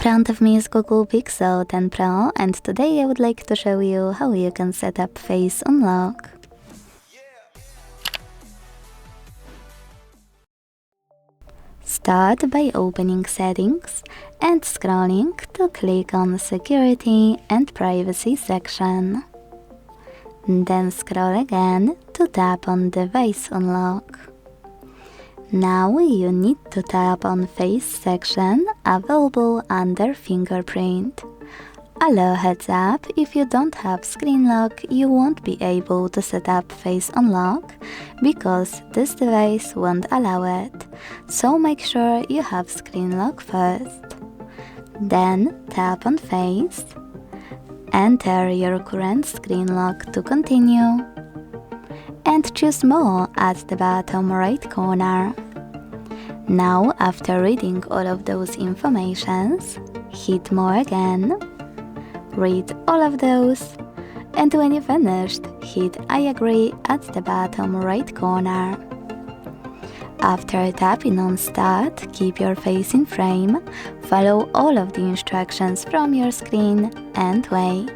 front of me is Google Pixel 10 Pro, and today I would like to show you how you can set up Face Unlock. Start by opening Settings and scrolling to click on Security and Privacy section. Then scroll again to tap on Device Unlock. Now you need to tap on Face section available under Fingerprint. A little heads up, if you don't have Screen Lock, you won't be able to set up Face Unlock because this device won't allow it, so make sure you have Screen Lock first. Then tap on Face, enter your current Screen Lock to continue, and choose More at the bottom right corner. Now, after reading all of those informations, hit More again, read all of those, and when you finished, hit I agree at the bottom right corner. After tapping on Start, keep your face in frame, follow all of the instructions from your screen, and wait.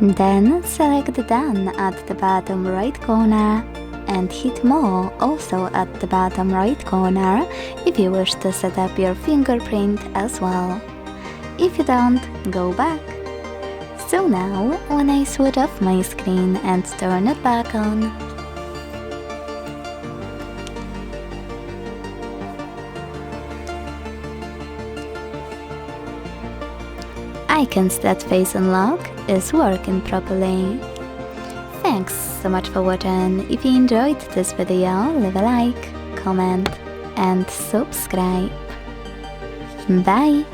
Then select Done at the bottom right corner and hit More also at the bottom right corner if you wish to set up your fingerprint as well. If you don't, go back. So now, when I switch off my screen and turn it back on, I can see that Face Unlock is working properly. Thanks so much for watching. If you enjoyed this video, leave a like, comment and subscribe. Bye!